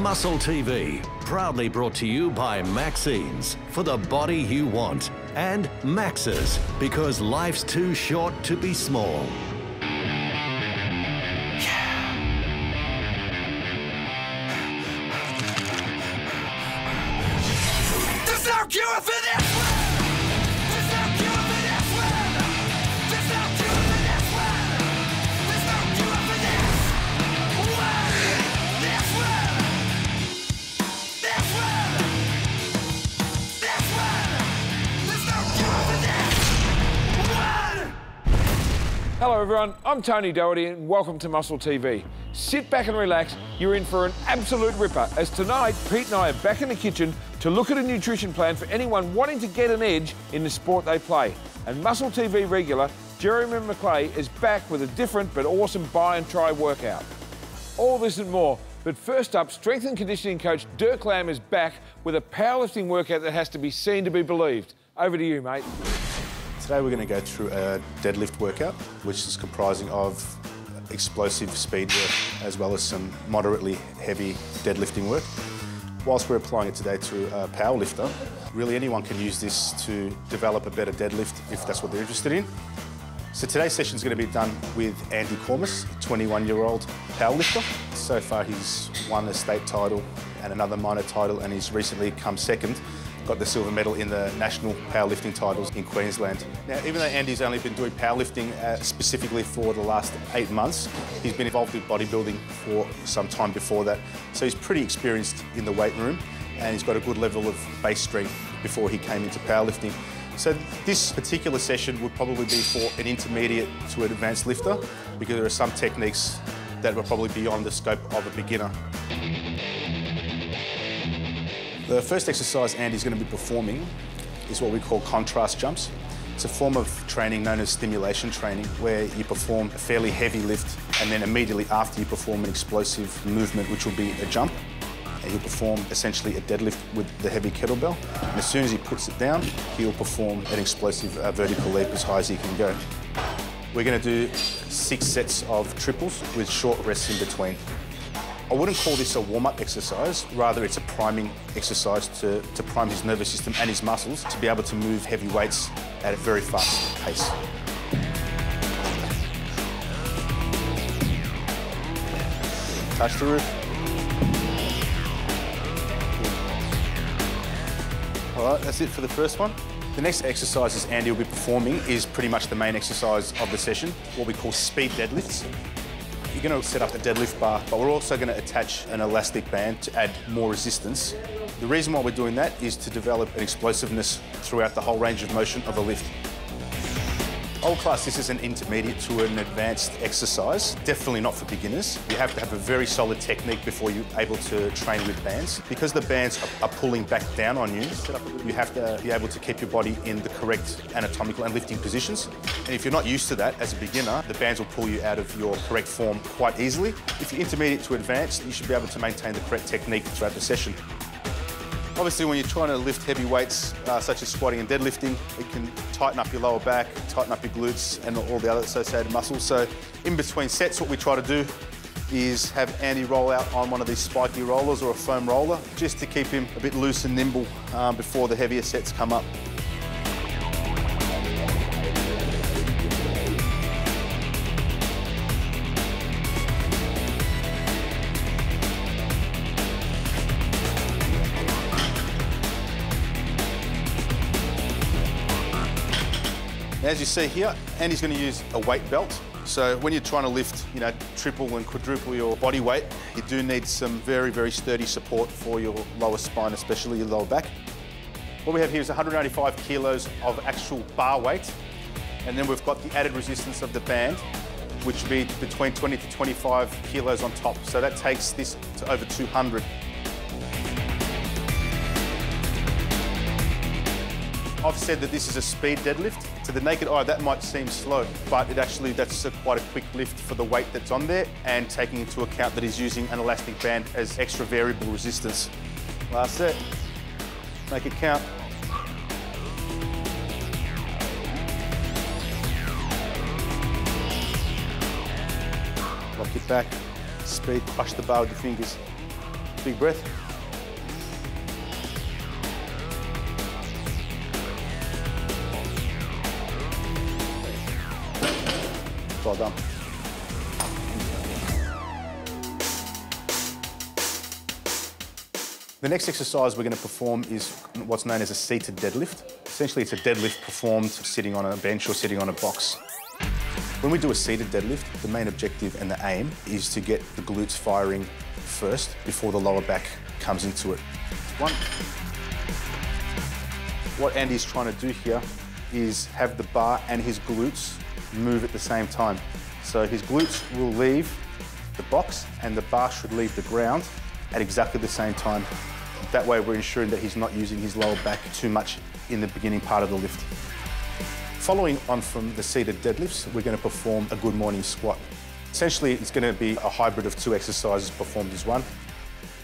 MuscleTV, proudly brought to you by Maxines, for the body you want, and Maxes, because life's too short to be small. There's no cure for this one! There's no cure for this one! There's no cure for this one! There's no cure for this one! This one! This one! This one! There's no cure for this one! Hello everyone, I'm Tony Doherty and welcome to MuscleTV. Sit back and relax, you're in for an absolute ripper, as tonight Pete and I are back in the kitchen to look at a nutrition plan for anyone wanting to get an edge in the sport they play. And MuscleTV regular Jeremy McClay is back with a different but awesome buy and try workout. All this and more, but first up, strength and conditioning coach Dirk is back with a powerlifting workout that has to be seen to be believed. Over to you, mate. Today we're going to go through a deadlift workout, which is comprising of explosive speed work as well as some moderately heavy deadlifting work. Whilst we're applying it today to a powerlifter, really anyone can use this to develop a better deadlift if that's what they're interested in. So today's session is going to be done with Andy Cormus, a 21-year-old powerlifter. So far he's won a state title and another minor title, and he's recently come second. Got the silver medal in the national powerlifting titles in Queensland. Now, even though Andy's only been doing powerlifting specifically for the last 8 months, he's been involved in bodybuilding for some time before that. So he's pretty experienced in the weight room, and he's got a good level of base strength before he came into powerlifting. So this particular session would probably be for an intermediate to an advanced lifter, because there are some techniques that are probably beyond the scope of a beginner. The first exercise Andy's going to be performing is what we call contrast jumps. It's a form of training known as stimulation training, where you perform a fairly heavy lift and then immediately after you perform an explosive movement, which will be a jump. And he'll perform essentially a deadlift with the heavy kettlebell. And as soon as he puts it down, he'll perform an explosive vertical leap as high as he can go. We're going to do 6 sets of triples with short rests in between. I wouldn't call this a warm-up exercise, rather it's a priming exercise to prime his nervous system and his muscles to be able to move heavy weights at a very fast pace. Touch the roof. All right, that's it for the first one. The next exercises Andy will be performing is pretty much the main exercise of the session, what we call speed deadlifts. You're going to set up a deadlift bar, but we're also going to attach an elastic band to add more resistance. The reason why we're doing that is to develop an explosiveness throughout the whole range of motion of a lift. I would class this as an intermediate to an advanced exercise, definitely not for beginners. You have to have a very solid technique before you're able to train with bands. Because the bands are pulling back down on you, you have to be able to keep your body in the correct anatomical and lifting positions. And if you're not used to that as a beginner, the bands will pull you out of your correct form quite easily. If you're intermediate to advanced, you should be able to maintain the correct technique throughout the session. Obviously, when you're trying to lift heavy weights, such as squatting and deadlifting, it can tighten up your lower back, tighten up your glutes and all the other associated muscles. So in between sets, what we try to do is have Andy roll out on one of these spiky rollers or a foam roller, just to keep him a bit loose and nimble before the heavier sets come up. As you see here, Andy's going to use a weight belt. So when you're trying to lift, triple and quadruple your body weight, you do need some very, very sturdy support for your lower spine, especially your lower back. What we have here is 185 kilos of actual bar weight. And then we've got the added resistance of the band, which would be between 20 to 25 kilos on top. So that takes this to over 200. I've said that this is a speed deadlift. To the naked eye, that might seem slow, but that's quite a quick lift for the weight that's on there, and taking into account that he's using an elastic band as extra variable resistance. Last set. Make it count. Lock it back. Speed, crush the bar with your fingers. Big breath. Well done. The next exercise we're going to perform is what's known as a seated deadlift. Essentially, it's a deadlift performed sitting on a bench or sitting on a box. When we do a seated deadlift, the main objective and the aim is to get the glutes firing first before the lower back comes into it. One. What Andy's trying to do here is have the bar and his glutes move at the same time. So his glutes will leave the box and the bar should leave the ground at exactly the same time. That way we're ensuring that he's not using his lower back too much in the beginning part of the lift. Following on from the seated deadlifts, we're going to perform a good morning squat. Essentially, it's going to be a hybrid of two exercises performed as one.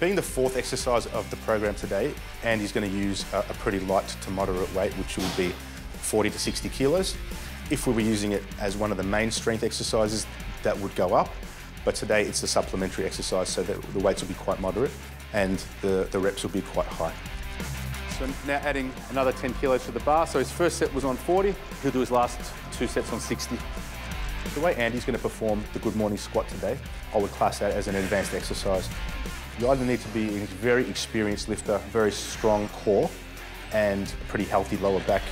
Being the fourth exercise of the program today, Andy's going to use a pretty light to moderate weight, which will be 40 to 60 kilos. If we were using it as one of the main strength exercises, that would go up. But today it's a supplementary exercise, so that the weights will be quite moderate and the reps will be quite high. So now adding another 10 kilos to the bar. So his first set was on 40. He'll do his last two sets on 60. The way Andy's going to perform the good morning squat today, I would class that as an advanced exercise. You either need to be a very experienced lifter, very strong core, and a pretty healthy lower back.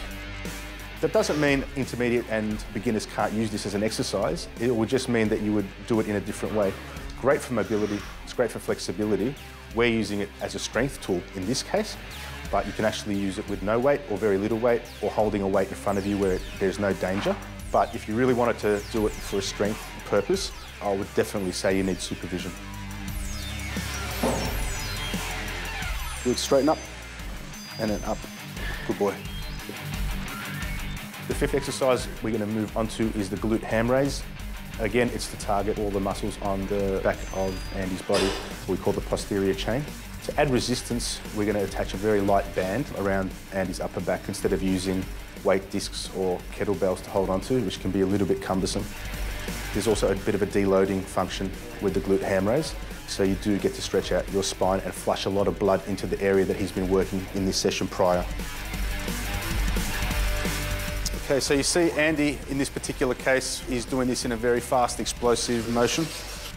That doesn't mean intermediate and beginners can't use this as an exercise. It would just mean that you would do it in a different way. Great for mobility, it's great for flexibility. We're using it as a strength tool in this case, but you can actually use it with no weight or very little weight or holding a weight in front of you where there's no danger. But if you really wanted to do it for a strength purpose, I would definitely say you need supervision. Good, straighten up and then up. Good boy. The fifth exercise we're going to move on to is the Glute-Ham Raise. Again, it's to target all the muscles on the back of Andy's body, what we call the posterior chain. To add resistance, we're going to attach a very light band around Andy's upper back instead of using weight discs or kettlebells to hold onto, which can be a little bit cumbersome. There's also a bit of a deloading function with the Glute-Ham Raise, so you do get to stretch out your spine and flush a lot of blood into the area that he's been working in this session prior. Okay, so you see Andy, in this particular case, is doing this in a very fast, explosive motion.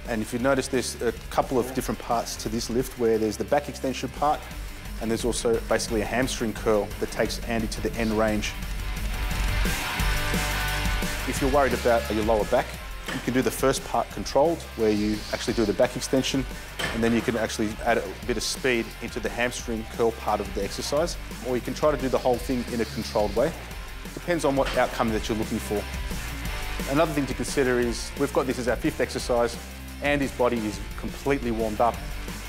And if you notice, there's a couple of different parts to this lift where there's the back extension part, and there's also basically a hamstring curl that takes Andy to the end range. If you're worried about your lower back, you can do the first part controlled, where you actually do the back extension, and then you can actually add a bit of speed into the hamstring curl part of the exercise, or you can try to do the whole thing in a controlled way. Depends on what outcome that you're looking for. Another thing to consider is we've got this as our fifth exercise. Andy's body is completely warmed up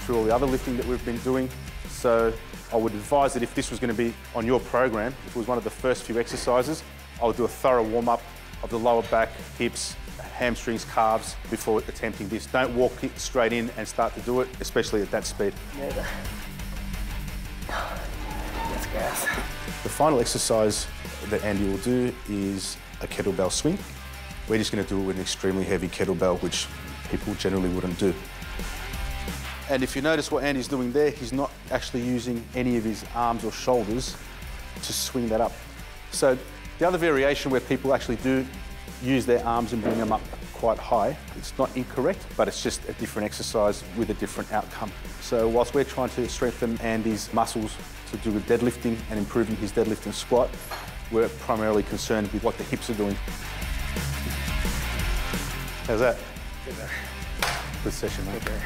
through all the other lifting that we've been doing. So I would advise that if this was going to be on your program, if it was one of the first few exercises, I would do a thorough warm-up of the lower back, hips, hamstrings, calves before attempting this. Don't walk it straight in and start to do it, especially at that speed. That's gas. The final exercise that Andy will do is a kettlebell swing. We're just going to do it with an extremely heavy kettlebell, which people generally wouldn't do. And if you notice what Andy's doing there, he's not actually using any of his arms or shoulders to swing that up. So the other variation where people actually do use their arms and bring them up quite high, it's not incorrect, but it's just a different exercise with a different outcome. So whilst we're trying to strengthen Andy's muscles to do with deadlifting and improving his deadlift and squat, we're primarily concerned with what the hips are doing. How's that? Good session, mate. Okay.